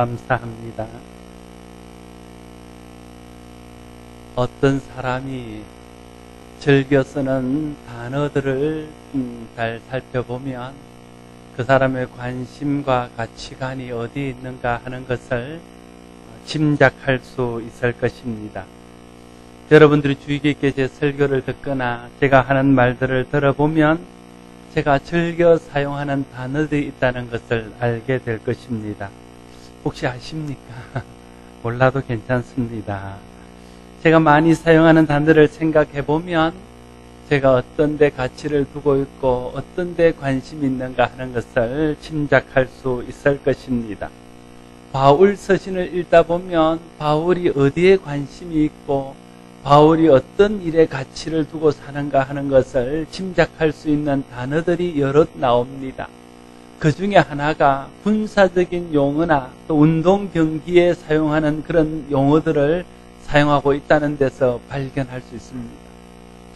감사합니다. 어떤 사람이 즐겨 쓰는 단어들을 잘 살펴보면 그 사람의 관심과 가치관이 어디에 있는가 하는 것을 짐작할 수 있을 것입니다. 여러분들이 주의 깊게 제 설교를 듣거나 제가 하는 말들을 들어보면 제가 즐겨 사용하는 단어들이 있다는 것을 알게 될 것입니다. 혹시 아십니까? 몰라도 괜찮습니다. 제가 많이 사용하는 단어를 생각해 보면 제가 어떤 데 가치를 두고 있고 어떤 데 관심이 있는가 하는 것을 짐작할 수 있을 것입니다. 바울 서신을 읽다 보면 바울이 어디에 관심이 있고 바울이 어떤 일에 가치를 두고 사는가 하는 것을 짐작할 수 있는 단어들이 여럿 나옵니다. 그 중에 하나가 군사적인 용어나 또 운동 경기에 사용하는 그런 용어들을 사용하고 있다는 데서 발견할 수 있습니다.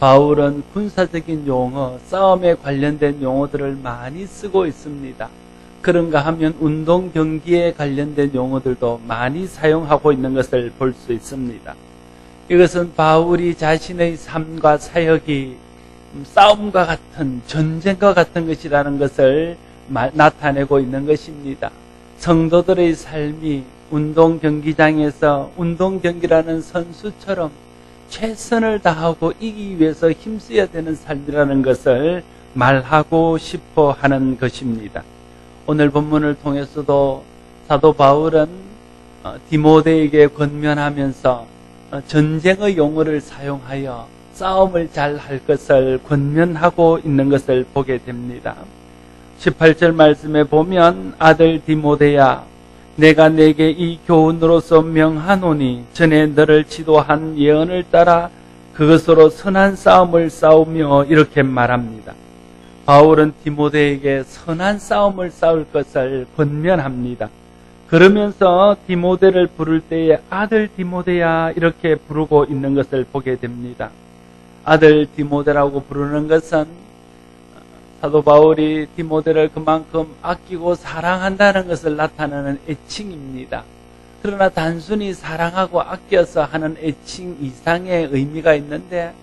바울은 군사적인 용어, 싸움에 관련된 용어들을 많이 쓰고 있습니다. 그런가 하면 운동 경기에 관련된 용어들도 많이 사용하고 있는 것을 볼 수 있습니다. 이것은 바울이 자신의 삶과 사역이 싸움과 같은, 전쟁과 같은 것이라는 것을 나타내고 있는 것입니다. 성도들의 삶이 운동 경기장에서 운동 경기라는 선수처럼 최선을 다하고 이기기 위해서 힘써야 되는 삶이라는 것을 말하고 싶어 하는 것입니다. 오늘 본문을 통해서도 사도 바울은 디모데에게 권면하면서 전쟁의 용어를 사용하여 싸움을 잘 할 것을 권면하고 있는 것을 보게 됩니다. 18절 말씀에 보면 아들 디모데야 내가 내게 이 교훈으로서 명하노니 전에 너를 지도한 예언을 따라 그것으로 선한 싸움을 싸우며 이렇게 말합니다. 바울은 디모데에게 선한 싸움을 싸울 것을 권면합니다. 그러면서 디모데를 부를 때에 아들 디모데야 이렇게 부르고 있는 것을 보게 됩니다. 아들 디모데라고 부르는 것은 사도 바울이 디모데를 그만큼 아끼고 사랑한다는 것을 나타내는 애칭입니다. 그러나 단순히 사랑하고 아껴서 하는 애칭 이상의 의미가 있는데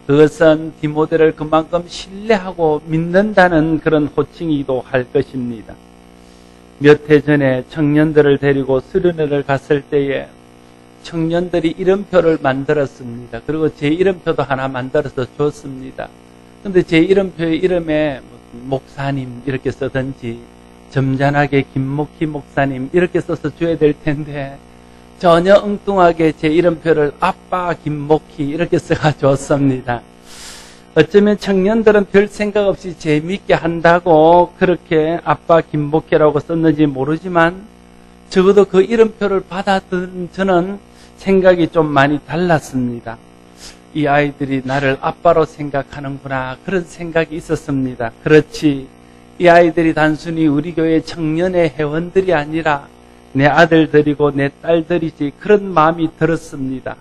그것은 디모데를 그만큼 신뢰하고 믿는다는 그런 호칭이기도 할 것입니다. 몇 해 전에 청년들을 데리고 수련회를 갔을 때에 청년들이 이름표를 만들었습니다. 그리고 제 이름표도 하나 만들어서 줬습니다. 근데 제 이름표의 이름에 목사님 이렇게 쓰든지 점잖하게 김목희 목사님 이렇게 써서 줘야 될 텐데 전혀 엉뚱하게 제 이름표를 아빠 김목희 이렇게 써가 줬습니다. 어쩌면 청년들은 별 생각 없이 재미있게 한다고 그렇게 아빠 김목희라고 썼는지 모르지만 적어도 그 이름표를 받아든 저는 생각이 좀 많이 달랐습니다. 이 아이들이 나를 아빠로 생각하는구나 그런 생각이 있었습니다. 그렇지 이 아이들이 단순히 우리 교회 청년의 회원들이 아니라 내 아들들이고 내 딸들이지 그런 마음이 들었습니다.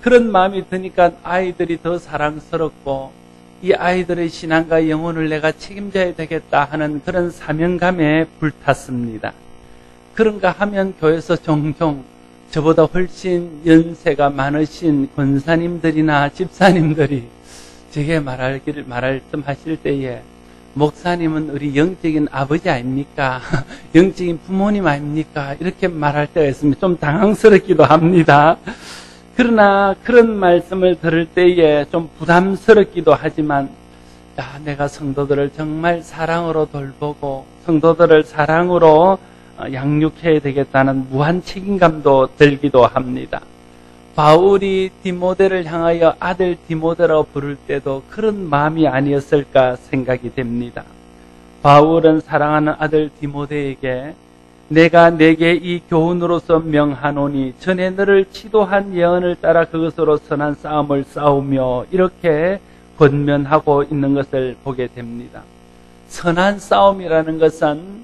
그런 마음이 드니까 아이들이 더 사랑스럽고 이 아이들의 신앙과 영혼을 내가 책임져야 되겠다 하는 그런 사명감에 불탔습니다. 그런가 하면 교회에서 종종 저보다 훨씬 연세가 많으신 권사님들이나 집사님들이 제게 말할 점 하실 때에 목사님은 우리 영적인 아버지 아닙니까? 영적인 부모님 아닙니까? 이렇게 말할 때가 있으면 좀 당황스럽기도 합니다. 그러나 그런 말씀을 들을 때에 좀 부담스럽기도 하지만 내가 성도들을 정말 사랑으로 돌보고 성도들을 사랑으로 양육해야 되겠다는 무한 책임감도 들기도 합니다. 바울이 디모데를 향하여 아들 디모데라고 부를 때도 그런 마음이 아니었을까 생각이 됩니다. 바울은 사랑하는 아들 디모데에게 내가 내게 이 교훈으로서 명하노니 전에 너를 지도한 예언을 따라 그것으로 선한 싸움을 싸우며 이렇게 권면하고 있는 것을 보게 됩니다. 선한 싸움이라는 것은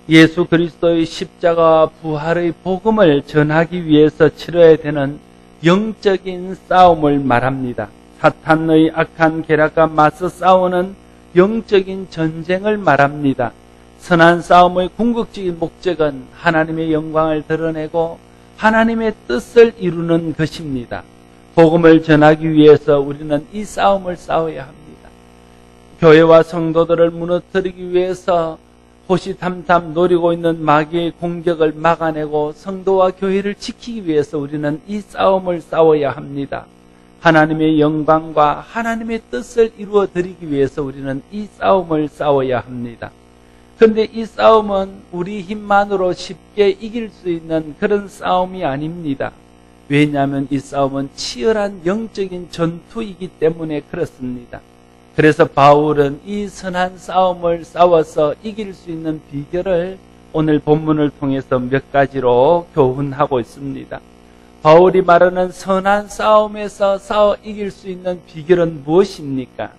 예수 그리스도의 십자가와 부활의 복음을 전하기 위해서 치러야 되는 영적인 싸움을 말합니다. 사탄의 악한 계략과 맞서 싸우는 영적인 전쟁을 말합니다. 선한 싸움의 궁극적인 목적은 하나님의 영광을 드러내고 하나님의 뜻을 이루는 것입니다. 복음을 전하기 위해서 우리는 이 싸움을 싸워야 합니다. 교회와 성도들을 무너뜨리기 위해서 호시탐탐 노리고 있는 마귀의 공격을 막아내고 성도와 교회를 지키기 위해서 우리는 이 싸움을 싸워야 합니다. 하나님의 영광과 하나님의 뜻을 이루어 드리기 위해서 우리는 이 싸움을 싸워야 합니다. 그런데 이 싸움은 우리 힘만으로 쉽게 이길 수 있는 그런 싸움이 아닙니다. 왜냐하면 이 싸움은 치열한 영적인 전투이기 때문에 그렇습니다. 그래서 바울은 이 선한 싸움을 싸워서 이길 수 있는 비결을 오늘 본문을 통해서 몇 가지로 교훈하고 있습니다. 바울이 말하는 선한 싸움에서 싸워 이길 수 있는 비결은 무엇입니까?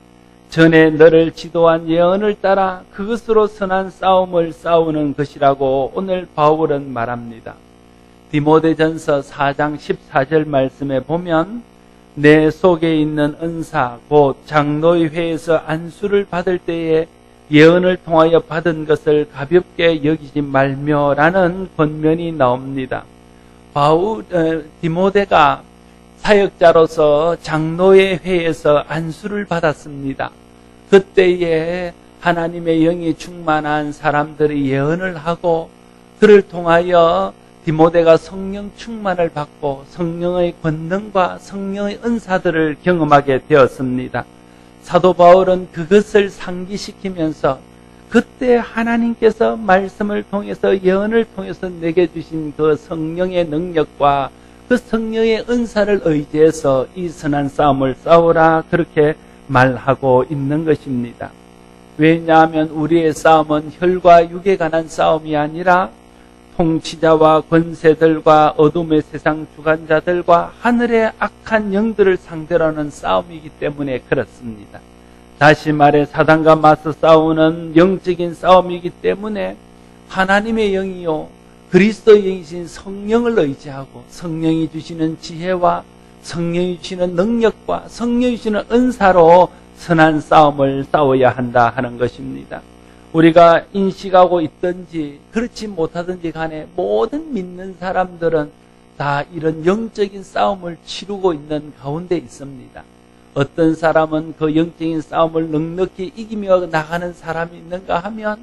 전에 너를 지도한 예언을 따라 그것으로 선한 싸움을 싸우는 것이라고 오늘 바울은 말합니다. 디모데전서 4장 14절 말씀에 보면 내 속에 있는 은사 곧 장로의 회에서 안수를 받을 때에 예언을 통하여 받은 것을 가볍게 여기지 말며라는 권면이 나옵니다. 디모데가 사역자로서 장로의 회에서 안수를 받았습니다. 그때에 하나님의 영이 충만한 사람들이 예언을 하고 그를 통하여 디모데가 성령 충만을 받고 성령의 권능과 성령의 은사들을 경험하게 되었습니다. 사도 바울은 그것을 상기시키면서 그때 하나님께서 말씀을 통해서 예언을 통해서 내게 주신 그 성령의 능력과 그 성령의 은사를 의지해서 이 선한 싸움을 싸우라 그렇게 말하고 있는 것입니다. 왜냐하면 우리의 싸움은 혈과 육에 관한 싸움이 아니라 통치자와 권세들과 어둠의 세상 주관자들과 하늘의 악한 영들을 상대로 하는 싸움이기 때문에 그렇습니다. 다시 말해 사단과 맞서 싸우는 영적인 싸움이기 때문에 하나님의 영이요 그리스도의 영이신 성령을 의지하고 성령이 주시는 지혜와 성령이 주시는 능력과 성령이 주시는 은사로 선한 싸움을 싸워야 한다 하는 것입니다. 우리가 인식하고 있든지 그렇지 못하든지 간에 모든 믿는 사람들은 다 이런 영적인 싸움을 치르고 있는 가운데 있습니다. 어떤 사람은 그 영적인 싸움을 넉넉히 이기며 나가는 사람이 있는가 하면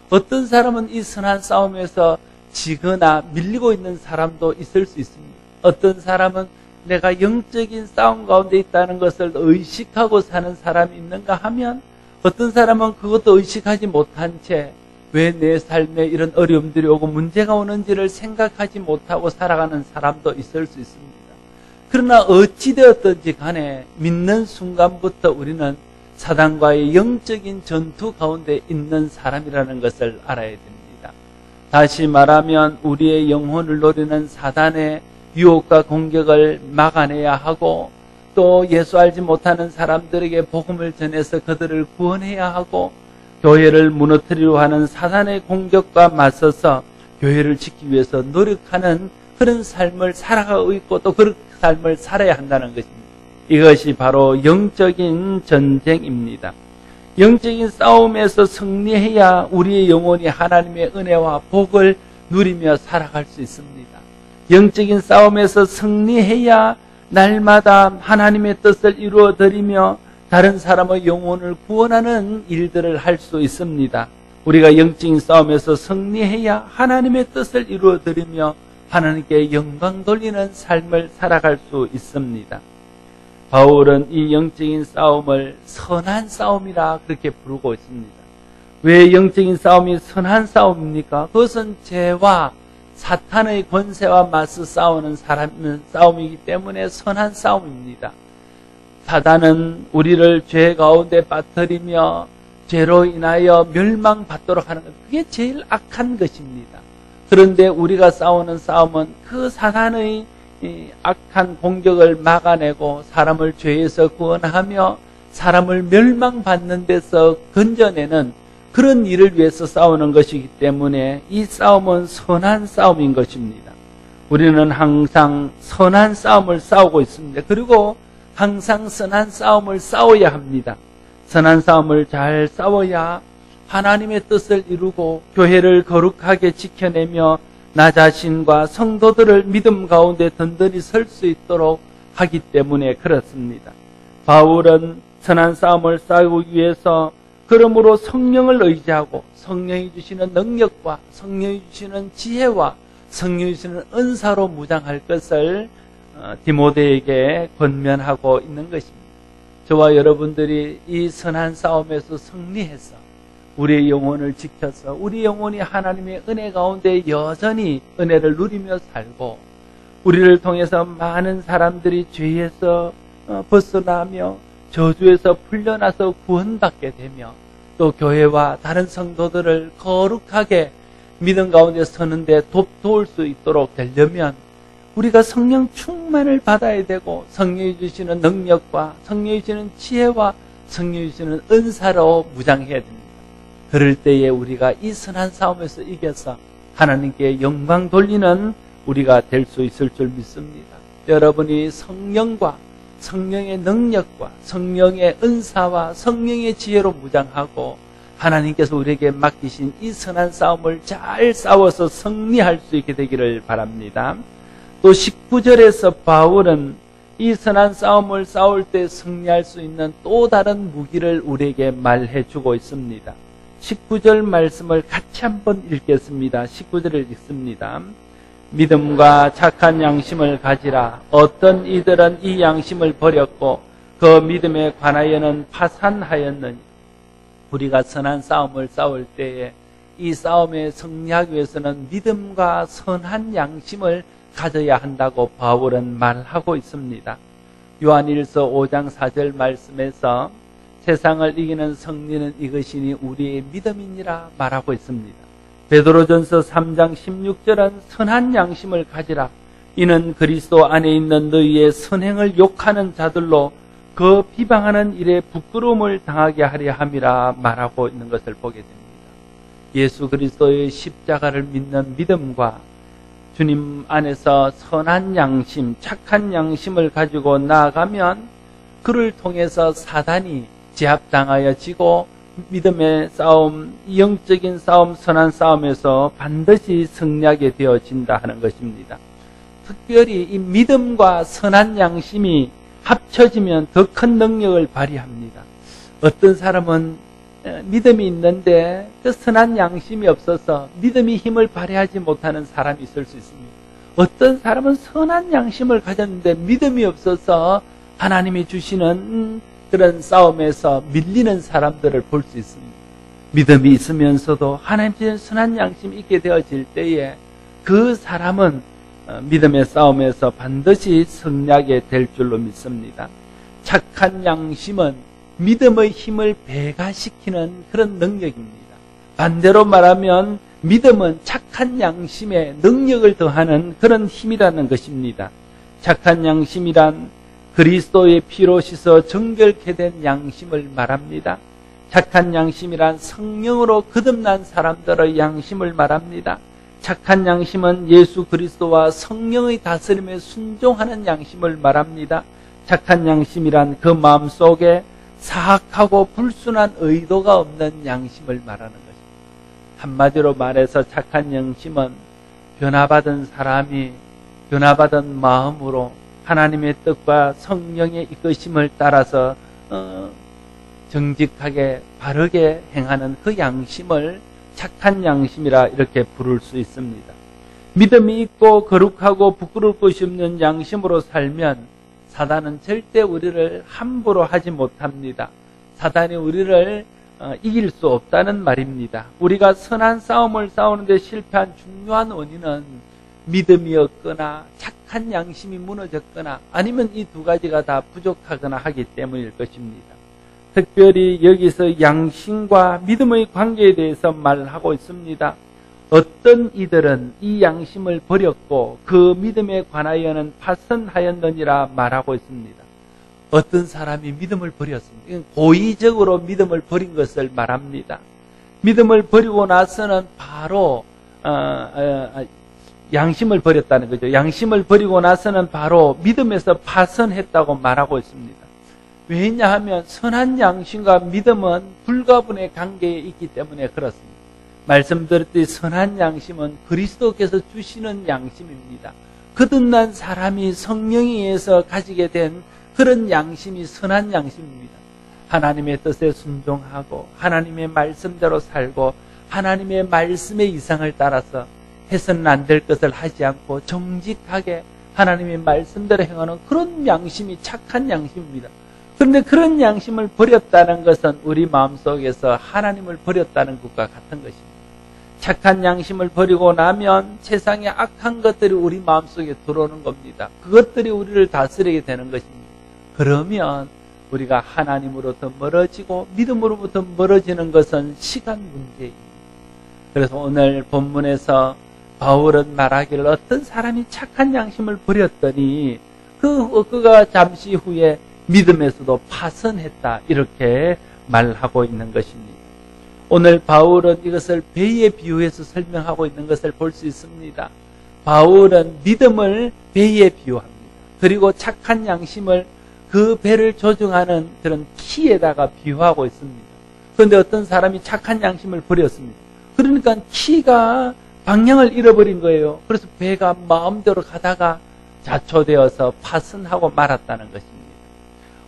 어떤 사람은 이 선한 싸움에서 지거나 밀리고 있는 사람도 있을 수 있습니다. 어떤 사람은 내가 영적인 싸움 가운데 있다는 것을 의식하고 사는 사람이 있는가 하면 어떤 사람은 그것도 의식하지 못한 채 왜 내 삶에 이런 어려움들이 오고 문제가 오는지를 생각하지 못하고 살아가는 사람도 있을 수 있습니다. 그러나 어찌되었든지 간에 믿는 순간부터 우리는 사단과의 영적인 전투 가운데 있는 사람이라는 것을 알아야 됩니다. 다시 말하면 우리의 영혼을 노리는 사단의 유혹과 공격을 막아내야 하고 또 예수 알지 못하는 사람들에게 복음을 전해서 그들을 구원해야 하고 교회를 무너뜨리려 하는 사단의 공격과 맞서서 교회를 지키기 위해서 노력하는 그런 삶을 살아가고 있고 또 그런 삶을 살아야 한다는 것입니다. 이것이 바로 영적인 전쟁입니다. 영적인 싸움에서 승리해야 우리의 영혼이 하나님의 은혜와 복을 누리며 살아갈 수 있습니다. 영적인 싸움에서 승리해야 날마다 하나님의 뜻을 이루어 드리며 다른 사람의 영혼을 구원하는 일들을 할 수 있습니다. 우리가 영적인 싸움에서 승리해야 하나님의 뜻을 이루어 드리며 하나님께 영광 돌리는 삶을 살아갈 수 있습니다. 바울은 이 영적인 싸움을 선한 싸움이라 그렇게 부르고 있습니다. 왜 영적인 싸움이 선한 싸움입니까? 그것은 죄와 사탄의 권세와 맞서 싸우는 싸움이기 때문에 선한 싸움입니다. 사단은 우리를 죄 가운데 빠뜨리며 죄로 인하여 멸망받도록 하는 것, 그게 제일 악한 것입니다. 그런데 우리가 싸우는 싸움은 그 사단의 악한 공격을 막아내고 사람을 죄에서 구원하며 사람을 멸망받는 데서 건져내는 그런 일을 위해서 싸우는 것이기 때문에 이 싸움은 선한 싸움인 것입니다. 우리는 항상 선한 싸움을 싸우고 있습니다. 그리고 항상 선한 싸움을 싸워야 합니다. 선한 싸움을 잘 싸워야 하나님의 뜻을 이루고 교회를 거룩하게 지켜내며 나 자신과 성도들을 믿음 가운데 든든히 설 수 있도록 하기 때문에 그렇습니다. 바울은 선한 싸움을 싸우기 위해서 그러므로 성령을 의지하고 성령이 주시는 능력과 성령이 주시는 지혜와 성령이 주시는 은사로 무장할 것을 디모데에게 권면하고 있는 것입니다. 저와 여러분들이 이 선한 싸움에서 승리해서 우리의 영혼을 지켜서 우리 영혼이 하나님의 은혜 가운데 여전히 은혜를 누리며 살고 우리를 통해서 많은 사람들이 죄에서 벗어나며 저주에서 풀려나서 구원받게 되며 또 교회와 다른 성도들을 거룩하게 믿음 가운데 서는데 돕도울 수 있도록 되려면 우리가 성령 충만을 받아야 되고 성령이 주시는 능력과 성령이 주시는 지혜와 성령이 주시는 은사로 무장해야 됩니다. 그럴 때에 우리가 이 선한 싸움에서 이겨서 하나님께 영광 돌리는 우리가 될 수 있을 줄 믿습니다. 여러분이 성령과 성령의 능력과 성령의 은사와 성령의 지혜로 무장하고 하나님께서 우리에게 맡기신 이 선한 싸움을 잘 싸워서 승리할 수 있게 되기를 바랍니다. 또 19절에서 바울은 이 선한 싸움을 싸울 때 승리할 수 있는 또 다른 무기를 우리에게 말해주고 있습니다. 19절 말씀을 같이 한번 읽겠습니다. 19절을 읽습니다. 믿음과 착한 양심을 가지라. 어떤 이들은 이 양심을 버렸고 그 믿음에 관하여는 파산하였느니. 우리가 선한 싸움을 싸울 때에 이 싸움에 승리하기 위해서는 믿음과 선한 양심을 가져야 한다고 바울은 말하고 있습니다. 요한일서 5장 4절 말씀에서 세상을 이기는 승리는 이것이니 우리의 믿음이니라 말하고 있습니다. 베드로전서 3장 16절은 선한 양심을 가지라. 이는 그리스도 안에 있는 너희의 선행을 욕하는 자들로 그 비방하는 일에 부끄러움을 당하게 하려 함이라 말하고 있는 것을 보게 됩니다. 예수 그리스도의 십자가를 믿는 믿음과 주님 안에서 선한 양심, 착한 양심을 가지고 나아가면 그를 통해서 사단이 제압당하여 지고 믿음의 싸움, 영적인 싸움, 선한 싸움에서 반드시 승리하게 되어진다 하는 것입니다. 특별히 이 믿음과 선한 양심이 합쳐지면 더 큰 능력을 발휘합니다. 어떤 사람은 믿음이 있는데 그 선한 양심이 없어서 믿음이 힘을 발휘하지 못하는 사람이 있을 수 있습니다. 어떤 사람은 선한 양심을 가졌는데 믿음이 없어서 하나님이 주시는 그런 싸움에서 밀리는 사람들을 볼 수 있습니다. 믿음이 있으면서도 하나님의 선한 양심이 있게 되어질 때에 그 사람은 믿음의 싸움에서 반드시 승리하게 될 줄로 믿습니다. 착한 양심은 믿음의 힘을 배가시키는 그런 능력입니다. 반대로 말하면 믿음은 착한 양심에 능력을 더하는 그런 힘이라는 것입니다. 착한 양심이란 그리스도의 피로 씻어 정결케 된 양심을 말합니다. 착한 양심이란 성령으로 거듭난 사람들의 양심을 말합니다. 착한 양심은 예수 그리스도와 성령의 다스림에 순종하는 양심을 말합니다. 착한 양심이란 그 마음속에 사악하고 불순한 의도가 없는 양심을 말하는 것입니다. 한마디로 말해서 착한 양심은 변화받은 사람이 변화받은 마음으로 하나님의 뜻과 성령의 이끄심을 따라서 정직하게 바르게 행하는 그 양심을 착한 양심이라 이렇게 부를 수 있습니다. 믿음이 있고 거룩하고 부끄러울 것이 없는 양심으로 살면 사단은 절대 우리를 함부로 하지 못합니다. 사단이 우리를 이길 수 없다는 말입니다. 우리가 선한 싸움을 싸우는데 실패한 중요한 원인은 믿음이 없거나 착한 양심이 무너졌거나 아니면 이 두 가지가 다 부족하거나 하기 때문일 것입니다. 특별히 여기서 양심과 믿음의 관계에 대해서 말하고 있습니다. 어떤 이들은 이 양심을 버렸고 그 믿음에 관하여는 파선하였느니라 말하고 있습니다. 어떤 사람이 믿음을 버렸습니다. 이건 고의적으로 믿음을 버린 것을 말합니다. 믿음을 버리고 나서는 바로 양심을 버렸다는 거죠. 양심을 버리고 나서는 바로 믿음에서 파선했다고 말하고 있습니다. 왜냐하면 선한 양심과 믿음은 불가분의 관계에 있기 때문에 그렇습니다. 말씀드렸듯이 선한 양심은 그리스도께서 주시는 양심입니다. 거듭난 사람이 성령에 의해서 가지게 된 그런 양심이 선한 양심입니다. 하나님의 뜻에 순종하고 하나님의 말씀대로 살고 하나님의 말씀의 이상을 따라서 해서는 안 될 것을 하지 않고 정직하게 하나님의 말씀대로 행하는 그런 양심이 착한 양심입니다. 그런데 그런 양심을 버렸다는 것은 우리 마음속에서 하나님을 버렸다는 것과 같은 것입니다. 착한 양심을 버리고 나면 세상의 악한 것들이 우리 마음속에 들어오는 겁니다. 그것들이 우리를 다스리게 되는 것입니다. 그러면 우리가 하나님으로부터 멀어지고 믿음으로부터 멀어지는 것은 시간 문제입니다. 그래서 오늘 본문에서 바울은 말하기를 어떤 사람이 착한 양심을 버렸더니 그가 잠시 후에 믿음에서도 파선했다 이렇게 말하고 있는 것입니다. 오늘 바울은 이것을 배에 비유해서 설명하고 있는 것을 볼 수 있습니다. 바울은 믿음을 배에 비유합니다. 그리고 착한 양심을 그 배를 조종하는 그런 키에다가 비유하고 있습니다. 그런데 어떤 사람이 착한 양심을 버렸습니다. 그러니까 키가 방향을 잃어버린 거예요. 그래서 배가 마음대로 가다가 자초되어서 파선하고 말았다는 것입니다.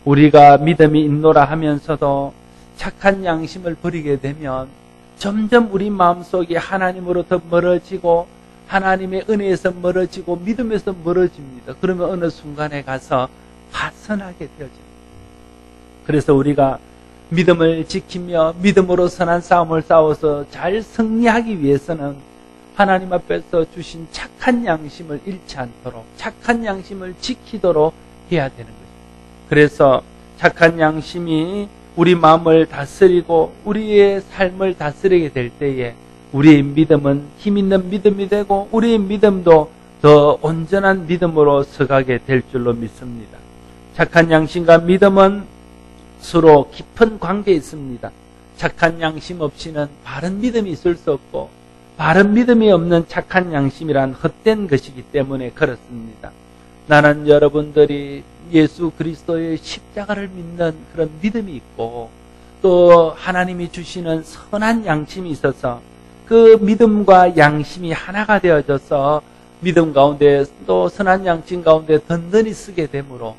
우리가 믿음이 있노라 하면서도 착한 양심을 버리게 되면 점점 우리 마음속이 하나님으로부터 멀어지고 하나님의 은혜에서 멀어지고 믿음에서 멀어집니다. 그러면 어느 순간에 가서 파선하게 되어집니다. 그래서 우리가 믿음을 지키며 믿음으로 선한 싸움을 싸워서 잘 승리하기 위해서는 하나님 앞에서 주신 착한 양심을 잃지 않도록 착한 양심을 지키도록 해야 되는 것입니다. 그래서 착한 양심이 우리 마음을 다스리고 우리의 삶을 다스리게 될 때에 우리의 믿음은 힘있는 믿음이 되고 우리의 믿음도 더 온전한 믿음으로 서가게 될 줄로 믿습니다. 착한 양심과 믿음은 서로 깊은 관계에 있습니다. 착한 양심 없이는 바른 믿음이 있을 수 없고 바른 믿음이 없는 착한 양심이란 헛된 것이기 때문에 그렇습니다. 나는 여러분들이 예수 그리스도의 십자가를 믿는 그런 믿음이 있고 또 하나님이 주시는 선한 양심이 있어서 그 믿음과 양심이 하나가 되어져서 믿음 가운데 또 선한 양심 가운데 든든히 쓰게 되므로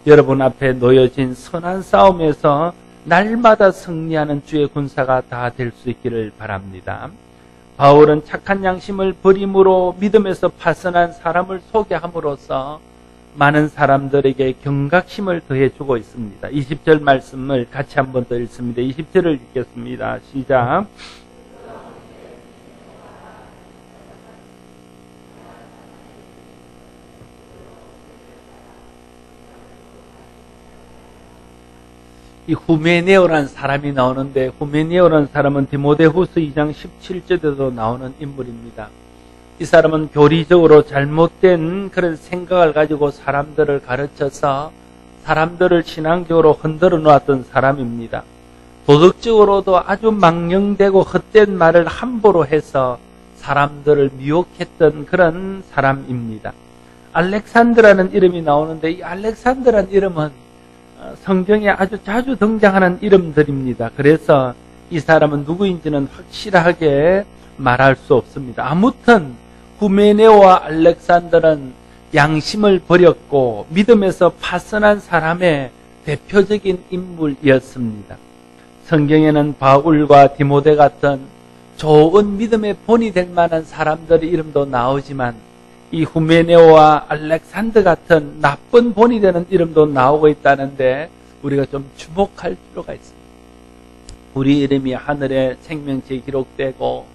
여러분 앞에 놓여진 선한 싸움에서 날마다 승리하는 주의 군사가 다 될 수 있기를 바랍니다. 바울은 착한 양심을 버림으로 믿음에서 파선한 사람을 소개함으로써 많은 사람들에게 경각심을 더해주고 있습니다. 20절 말씀을 같이 한번 더 읽습니다. 20절을 읽겠습니다. 시작. 이 후메네오라는 사람이 나오는데 후메네오라는 사람은 디모데후서 2장 17절에도 나오는 인물입니다. 이 사람은 교리적으로 잘못된 그런 생각을 가지고 사람들을 가르쳐서 사람들을 신앙적으로 흔들어 놓았던 사람입니다. 도덕적으로도 아주 망령되고 헛된 말을 함부로 해서 사람들을 미혹했던 그런 사람입니다. 알렉산드라는 이름이 나오는데 이 알렉산드라는 이름은 성경에 아주 자주 등장하는 이름들입니다. 그래서 이 사람은 누구인지는 확실하게 말할 수 없습니다. 아무튼 후메네오와 알렉산더는 양심을 버렸고 믿음에서 파선한 사람의 대표적인 인물이었습니다. 성경에는 바울과 디모데 같은 좋은 믿음의 본이 될 만한 사람들의 이름도 나오지만 이 후메네오와 알렉산더 같은 나쁜 본이 되는 이름도 나오고 있다는데 우리가 좀 주목할 필요가 있습니다. 우리 이름이 하늘의 생명체에 기록되고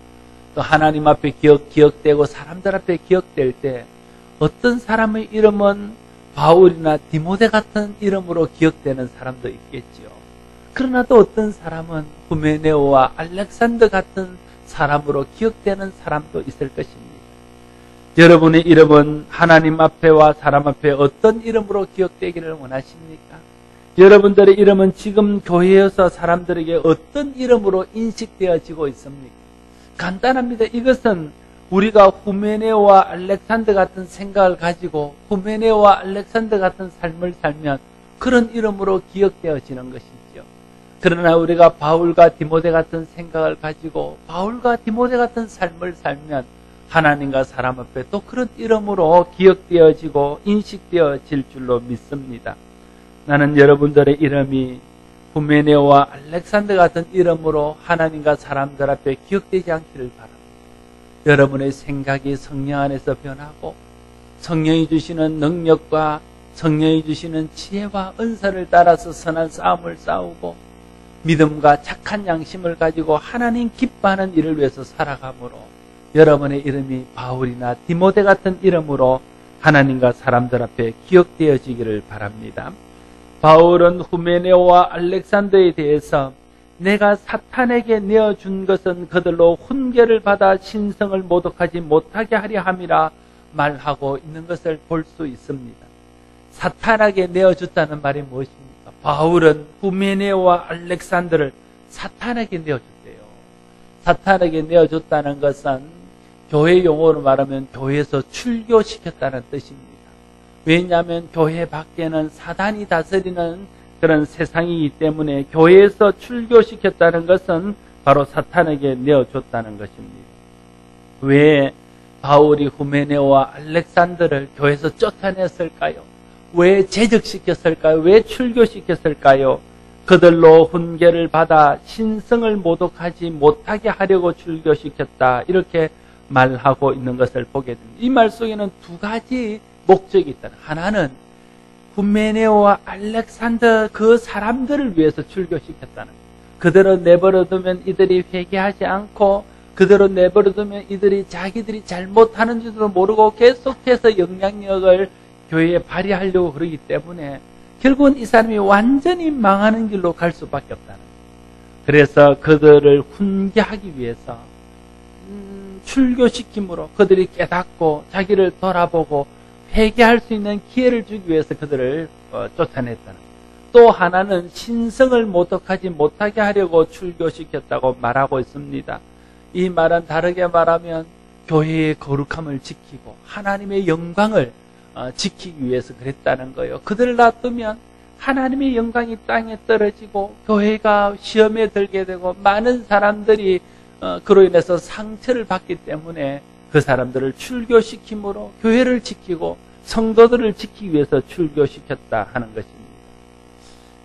또 하나님 앞에 기억되고 사람들 앞에 기억될 때 어떤 사람의 이름은 바울이나 디모데 같은 이름으로 기억되는 사람도 있겠지요. 그러나 또 어떤 사람은 후메네오와 알렉산더 같은 사람으로 기억되는 사람도 있을 것입니다. 여러분의 이름은 하나님 앞에와 사람 앞에 어떤 이름으로 기억되기를 원하십니까? 여러분들의 이름은 지금 교회에서 사람들에게 어떤 이름으로 인식되어지고 있습니까? 간단합니다. 이것은 우리가 후메네오와 알렉산더 같은 생각을 가지고 후메네오와 알렉산더 같은 삶을 살면 그런 이름으로 기억되어지는 것이죠. 그러나 우리가 바울과 디모데 같은 생각을 가지고 바울과 디모데 같은 삶을 살면 하나님과 사람 앞에 또 그런 이름으로 기억되어지고 인식되어질 줄로 믿습니다. 나는 여러분들의 이름이 후메네오와 알렉산더 같은 이름으로 하나님과 사람들 앞에 기억되지 않기를 바랍니다. 여러분의 생각이 성령 안에서 변하고 성령이 주시는 능력과 성령이 주시는 지혜와 은사를 따라서 선한 싸움을 싸우고 믿음과 착한 양심을 가지고 하나님 기뻐하는 일을 위해서 살아가므로 여러분의 이름이 바울이나 디모데 같은 이름으로 하나님과 사람들 앞에 기억되어지기를 바랍니다. 바울은 후메네오와 알렉산더에 대해서 내가 사탄에게 내어준 것은 그들로 훈계를 받아 신성을 모독하지 못하게 하려 함이라 말하고 있는 것을 볼 수 있습니다. 사탄에게 내어줬다는 말이 무엇입니까? 바울은 후메네오와 알렉산더를 사탄에게 내어줬대요. 사탄에게 내어줬다는 것은 교회 용어로 말하면 교회에서 출교시켰다는 뜻입니다. 왜냐하면 교회 밖에는 사단이 다스리는 그런 세상이기 때문에 교회에서 출교시켰다는 것은 바로 사탄에게 내어줬다는 것입니다. 왜 바울이 후메네오와 알렉산더를 교회에서 쫓아냈을까요? 왜 제적시켰을까요? 왜 출교시켰을까요? 그들로 훈계를 받아 신성을 모독하지 못하게 하려고 출교시켰다. 이렇게 말하고 있는 것을 보게 됩니다. 이 말 속에는 두 가지 목적이 있다. 하나는 후메네오와 알렉산더 그 사람들을 위해서 출교시켰다는 거예요. 그대로 내버려두면 이들이 회개하지 않고 그대로 내버려두면 이들이 자기들이 잘못하는 줄도 모르고 계속해서 영향력을 교회에 발휘하려고 그러기 때문에 결국은 이 사람이 완전히 망하는 길로 갈 수밖에 없다는 거예요. 그래서 그들을 훈계하기 위해서 출교시킴으로 그들이 깨닫고 자기를 돌아보고 회개할 수 있는 기회를 주기 위해서 그들을 쫓아냈다는 거예요. 또 하나는 신성을 모독하지 못하게 하려고 출교시켰다고 말하고 있습니다. 이 말은 다르게 말하면 교회의 거룩함을 지키고 하나님의 영광을 지키기 위해서 그랬다는 거예요. 그들을 놔두면 하나님의 영광이 땅에 떨어지고 교회가 시험에 들게 되고 많은 사람들이 그로 인해서 상처를 받기 때문에 그 사람들을 출교시킴으로 교회를 지키고 성도들을 지키기 위해서 출교시켰다 하는 것입니다.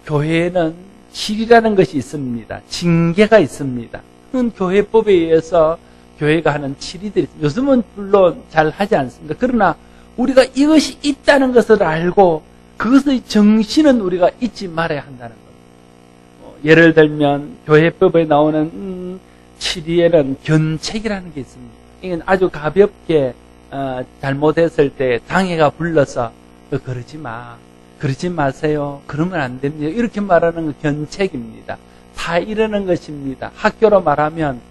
교회에는 질이라는 것이 있습니다. 징계가 있습니다. 그런 교회법에 의해서 교회가 하는 질의들이 있습니다. 요즘은 물론 잘 하지 않습니다. 그러나 우리가 이것이 있다는 것을 알고 그것의 정신은 우리가 잊지 말아야 한다는 겁니다. 예를 들면 교회법에 나오는 질의에는 견책이라는 게 있습니다. 이건 아주 가볍게 잘못했을 때 장애가 불러서 그러지 마, 그러지 마세요, 그러면 안 됩니다. 이렇게 말하는 건 견책입니다. 다 이러는 것입니다. 학교로 말하면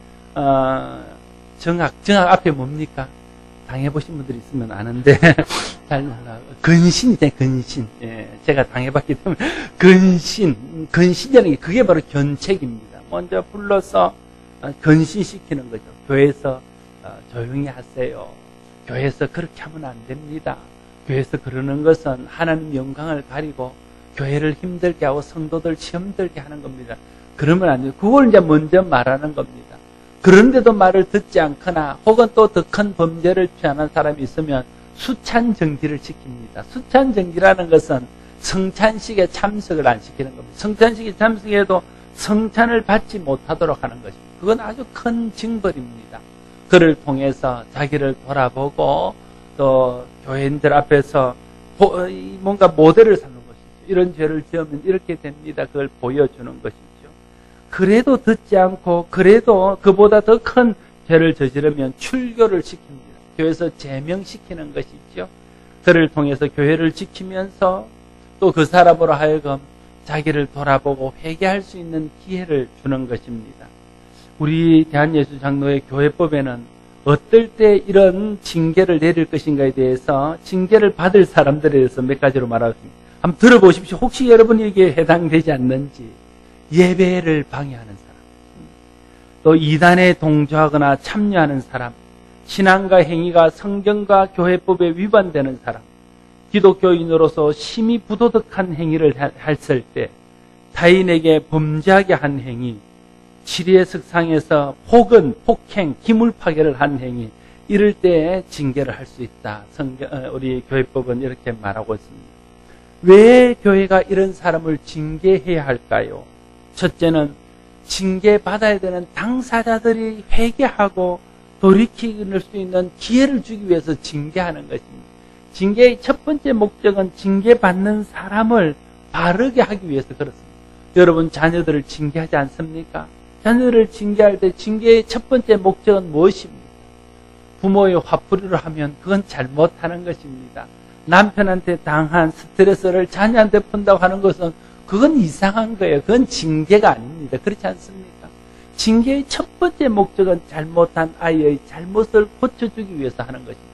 정학 앞에 뭡니까? 당해보신 분들이 있으면 아는데 잘 몰라. 근신이잖아요. 근신. 예, 제가 당해봤기 때문에 근신이라는 게 그게 바로 견책입니다. 먼저 불러서 근신시키는 거죠. 교회에서 조용히 하세요. 교회에서 그렇게 하면 안 됩니다. 교회에서 그러는 것은 하나님 영광을 가리고 교회를 힘들게 하고 성도들 시험 들게 하는 겁니다. 그러면 안 돼요. 그걸 이제 먼저 말하는 겁니다. 그런데도 말을 듣지 않거나 혹은 또 더 큰 범죄를 취하는 사람이 있으면 수찬정지를 시킵니다. 수찬정지라는 것은 성찬식에 참석을 안 시키는 겁니다. 성찬식에 참석해도 성찬을 받지 못하도록 하는 것입니다. 그건 아주 큰 징벌입니다. 그를 통해서 자기를 돌아보고 또 교인들 앞에서 뭔가 모델을 삼는 것이죠. 이런 죄를 지으면 이렇게 됩니다. 그걸 보여주는 것이죠. 그래도 듣지 않고 그래도 그보다 더 큰 죄를 저지르면 출교를 시킵니다. 교회에서 제명시키는 것이죠. 그를 통해서 교회를 지키면서 또 그 사람으로 하여금 자기를 돌아보고 회개할 수 있는 기회를 주는 것입니다. 우리 대한예수장로회 교회법에는 어떨 때 이런 징계를 내릴 것인가에 대해서 징계를 받을 사람들에 대해서 몇 가지로 말하겠습니다. 한번 들어보십시오. 혹시 여러분이 이게 해당되지 않는지. 예배를 방해하는 사람, 또 이단에 동조하거나 참여하는 사람, 신앙과 행위가 성경과 교회법에 위반되는 사람, 기독교인으로서 심히 부도덕한 행위를 했을 때, 타인에게 범죄하게 한 행위, 치리의 석상에서 폭언, 폭행, 기물파괴를 한 행위, 이럴 때 징계를 할 수 있다. 우리 교회법은 이렇게 말하고 있습니다. 왜 교회가 이런 사람을 징계해야 할까요? 첫째는 징계받아야 되는 당사자들이 회개하고 돌이킬 수 있는 기회를 주기 위해서 징계하는 것입니다. 징계의 첫 번째 목적은 징계받는 사람을 바르게 하기 위해서 그렇습니다. 여러분 자녀들을 징계하지 않습니까? 자녀들을 징계할 때 징계의 첫 번째 목적은 무엇입니까? 부모의 화풀이를 하면 그건 잘못하는 것입니다. 남편한테 당한 스트레스를 자녀한테 푼다고 하는 것은 그건 이상한 거예요. 그건 징계가 아닙니다. 그렇지 않습니까? 징계의 첫 번째 목적은 잘못한 아이의 잘못을 고쳐주기 위해서 하는 것입니다.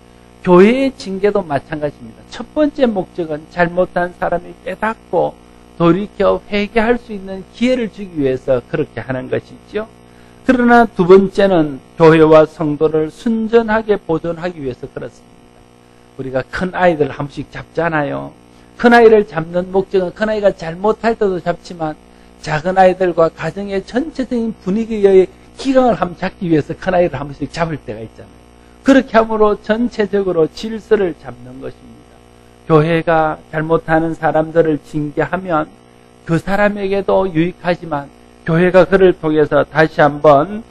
교회의 징계도 마찬가지입니다. 첫 번째 목적은 잘못한 사람이 깨닫고 돌이켜 회개할 수 있는 기회를 주기 위해서 그렇게 하는 것이죠. 그러나 두 번째는 교회와 성도를 순전하게 보존하기 위해서 그렇습니다. 우리가 큰 아이들 한 번씩 잡잖아요. 큰 아이를 잡는 목적은 큰 아이가 잘못할 때도 잡지만 작은 아이들과 가정의 전체적인 분위기의 기강을 한번 잡기 위해서 큰 아이를 한 번씩 잡을 때가 있잖아요. 그렇게 함으로 전체적으로 질서를 잡는 것입니다. 교회가 잘못하는 사람들을 징계하면 그 사람에게도 유익하지만 교회가 그를 통해서 다시 한번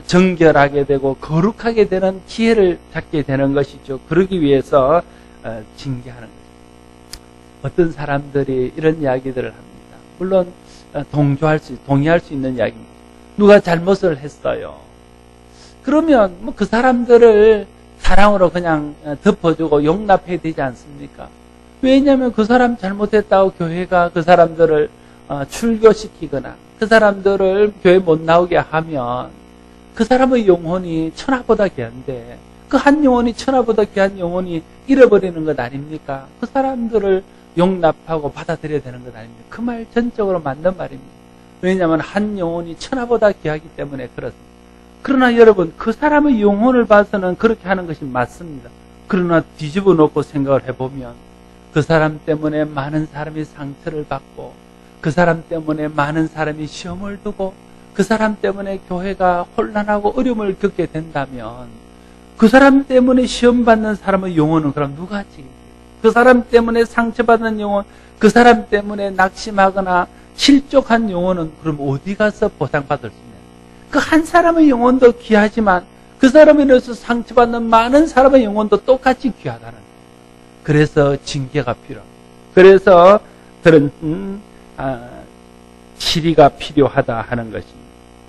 정결하게 되고 거룩하게 되는 기회를 잡게 되는 것이죠. 그러기 위해서 징계하는 것입니다. 어떤 사람들이 이런 이야기들을 합니다. 물론 동의할 수 있는 이야기입니다. 누가 잘못을 했어요. 그러면 뭐 그 사람들을 사랑으로 그냥 덮어주고 용납해야 되지 않습니까? 왜냐하면 그 사람 잘못했다고 교회가 그 사람들을 출교시키거나 그 사람들을 교회 못 나오게 하면 그 사람의 영혼이 천하보다 귀한데 그 한 영혼이 천하보다 귀한 영혼이 잃어버리는 것 아닙니까? 그 사람들을 용납하고 받아들여야 되는 것 아닙니까? 그 말 전적으로 맞는 말입니다. 왜냐하면 한 영혼이 천하보다 귀하기 때문에 그렇습니다. 그러나 여러분 그 사람의 영혼을 봐서는 그렇게 하는 것이 맞습니다. 그러나 뒤집어 놓고 생각을 해보면 그 사람 때문에 많은 사람이 상처를 받고 그 사람 때문에 많은 사람이 시험을 두고 그 사람 때문에 교회가 혼란하고 어려움을 겪게 된다면 그 사람 때문에 시험받는 사람의 영혼은 그럼 누가 책임져요? 그 사람 때문에 상처받는 영혼, 그 사람 때문에 낙심하거나 실족한 영혼은 그럼 어디 가서 보상받을 수 있나요? 그 한 사람의 영혼도 귀하지만 그 사람에 인해서 상처받는 많은 사람의 영혼도 똑같이 귀하다는 거예요. 그래서 징계가 필요합니다. 그래서 그런 치리가 필요하다 하는 것입니다.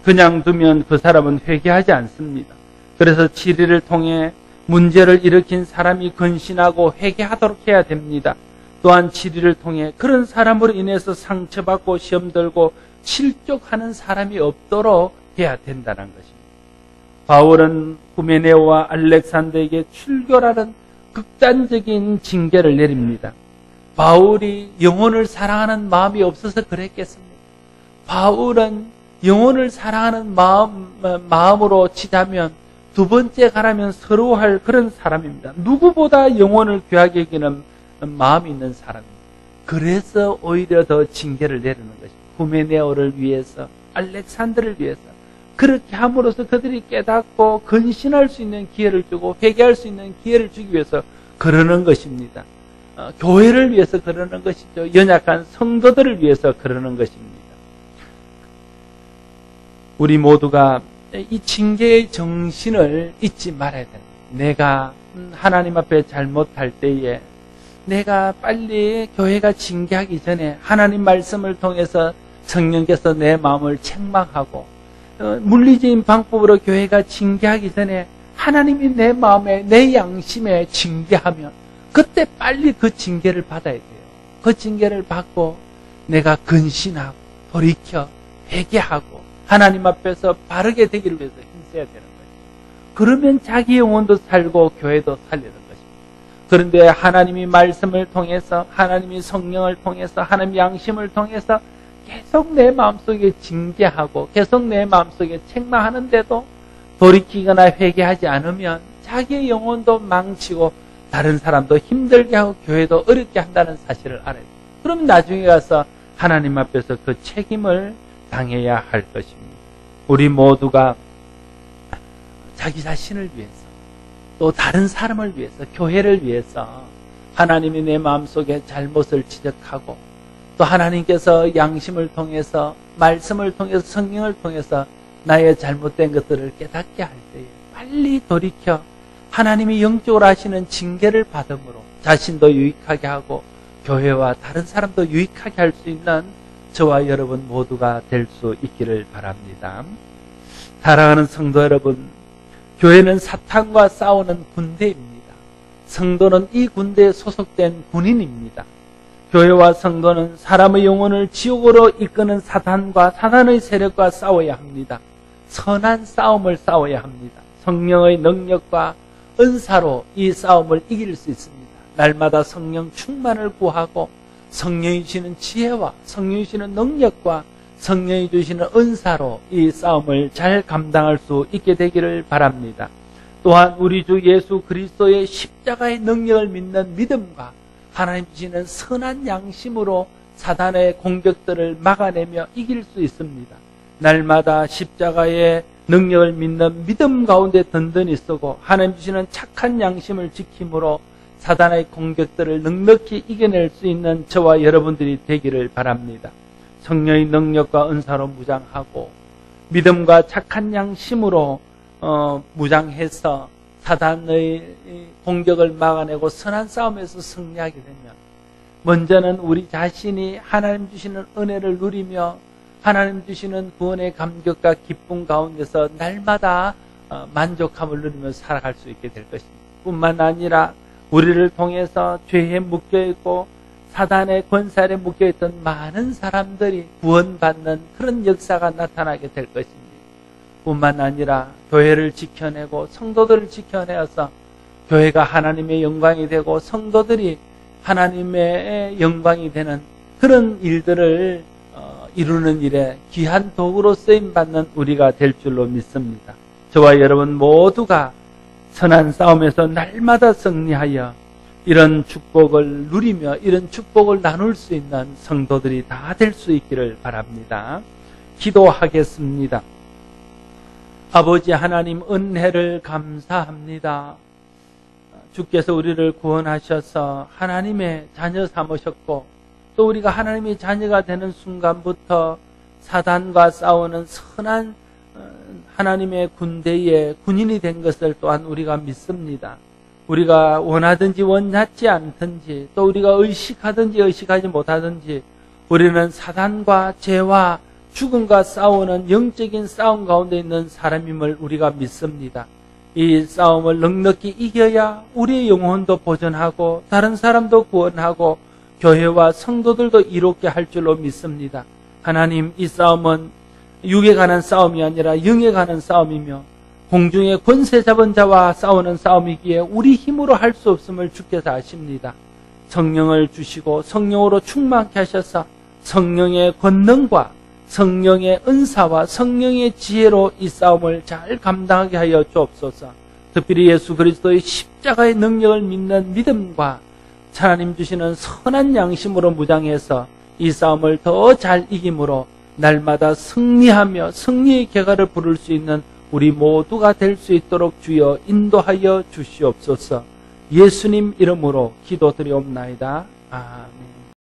그냥 두면 그 사람은 회개하지 않습니다. 그래서 치리를 통해 문제를 일으킨 사람이 근신하고 회개하도록 해야 됩니다. 또한 치리를 통해 그런 사람으로 인해서 상처받고 시험 들고 실족하는 사람이 없도록 해야 된다는 것입니다. 바울은 후메네오와 알렉산더에게 출교라는 극단적인 징계를 내립니다. 바울이 영혼을 사랑하는 마음이 없어서 그랬겠습니까? 바울은 영혼을 사랑하는 마음으로 치자면 두 번째 가라면 서러워할 그런 사람입니다. 누구보다 영혼을 귀하게 여기는 마음이 있는 사람입니다. 그래서 오히려 더 징계를 내리는 것입니다. 후메네오를 위해서, 알렉산더를 위해서. 그렇게 함으로써 그들이 깨닫고 근신할 수 있는 기회를 주고 회개할 수 있는 기회를 주기 위해서 그러는 것입니다. 교회를 위해서 그러는 것이죠. 연약한 성도들을 위해서 그러는 것입니다. 우리 모두가 이 징계의 정신을 잊지 말아야 됩니다. 내가 하나님 앞에 잘못할 때에 내가 빨리 교회가 징계하기 전에 하나님 말씀을 통해서 성령께서 내 마음을 책망하고 물리적인 방법으로 교회가 징계하기 전에 하나님이 내 마음에 내 양심에 징계하면 그때 빨리 그 징계를 받아야 돼요. 그 징계를 받고 내가 근신하고 돌이켜 회개하고 하나님 앞에서 바르게 되기를 위해서 힘써야 되는 거죠. 그러면 자기 영혼도 살고 교회도 살리는 것입니다. 그런데 하나님이 말씀을 통해서 하나님이 성령을 통해서 하나님 양심을 통해서 계속 내 마음속에 징계하고 계속 내 마음속에 책망하는데도 돌이키거나 회개하지 않으면 자기의 영혼도 망치고 다른 사람도 힘들게 하고 교회도 어렵게 한다는 사실을 알아야 돼요. 그럼 나중에 가서 하나님 앞에서 그 책임을 당해야 할 것입니다. 우리 모두가 자기 자신을 위해서 또 다른 사람을 위해서 교회를 위해서 하나님이 내 마음속에 잘못을 지적하고 또 하나님께서 양심을 통해서 말씀을 통해서 성령을 통해서 나의 잘못된 것들을 깨닫게 할 때에 빨리 돌이켜 하나님이 영적으로 하시는 징계를 받음으로 자신도 유익하게 하고 교회와 다른 사람도 유익하게 할 수 있는 저와 여러분 모두가 될 수 있기를 바랍니다. 사랑하는 성도 여러분, 교회는 사탄과 싸우는 군대입니다. 성도는 이 군대에 소속된 군인입니다. 교회와 성도는 사람의 영혼을 지옥으로 이끄는 사탄과 사탄의 세력과 싸워야 합니다. 선한 싸움을 싸워야 합니다. 성령의 능력과 은사로 이 싸움을 이길 수 있습니다. 날마다 성령 충만을 구하고 성령이 주시는 지혜와 성령이 주시는 능력과 성령이 주시는 은사로 이 싸움을 잘 감당할 수 있게 되기를 바랍니다. 또한 우리 주 예수 그리스도의 십자가의 능력을 믿는 믿음과 하나님 주시는 선한 양심으로 사단의 공격들을 막아내며 이길 수 있습니다. 날마다 십자가의 능력을 믿는 믿음 가운데 든든히 서고 하나님 주시는 착한 양심을 지킴으로 사단의 공격들을 넉넉히 이겨낼 수 있는 저와 여러분들이 되기를 바랍니다. 성령의 능력과 은사로 무장하고 믿음과 착한 양심으로 무장해서 사단의 공격을 막아내고 선한 싸움에서 승리하게 되면 먼저는 우리 자신이 하나님 주시는 은혜를 누리며 하나님 주시는 구원의 감격과 기쁨 가운데서 날마다 만족함을 누리며 살아갈 수 있게 될 것입니다. 뿐만 아니라 우리를 통해서 죄에 묶여있고 사단의 권세 아래 묶여있던 많은 사람들이 구원받는 그런 역사가 나타나게 될 것입니다. 뿐만 아니라 교회를 지켜내고 성도들을 지켜내어서 교회가 하나님의 영광이 되고 성도들이 하나님의 영광이 되는 그런 일들을 이루는 일에 귀한 도구로 쓰임받는 우리가 될 줄로 믿습니다. 저와 여러분 모두가 선한 싸움에서 날마다 승리하여 이런 축복을 누리며 이런 축복을 나눌 수 있는 성도들이 다 될 수 있기를 바랍니다. 기도하겠습니다. 아버지 하나님, 은혜를 감사합니다. 주께서 우리를 구원하셔서 하나님의 자녀 삼으셨고 또 우리가 하나님의 자녀가 되는 순간부터 사단과 싸우는 선한 하나님의 군대의 군인이 된 것을 또한 우리가 믿습니다. 우리가 원하든지 원하지 않든지 또 우리가 의식하든지 의식하지 못하든지 우리는 사단과 죄와 죽음과 싸우는 영적인 싸움 가운데 있는 사람임을 우리가 믿습니다. 이 싸움을 넉넉히 이겨야 우리의 영혼도 보존하고 다른 사람도 구원하고 교회와 성도들도 이롭게 할 줄로 믿습니다. 하나님, 이 싸움은 육에 관한 싸움이 아니라 영에 관한 싸움이며 공중의 권세 잡은 자와 싸우는 싸움이기에 우리 힘으로 할 수 없음을 주께서 아십니다. 성령을 주시고 성령으로 충만케 하셔서 성령의 권능과 성령의 은사와 성령의 지혜로 이 싸움을 잘 감당하게 하여 주옵소서. 특별히 예수 그리스도의 십자가의 능력을 믿는 믿음과 하나님 주시는 선한 양심으로 무장해서 이 싸움을 더 잘 이김으로 날마다 승리하며 승리의 결과를 부를 수 있는 우리 모두가 될 수 있도록 주여 인도하여 주시옵소서. 예수님 이름으로 기도드리옵나이다. 아멘.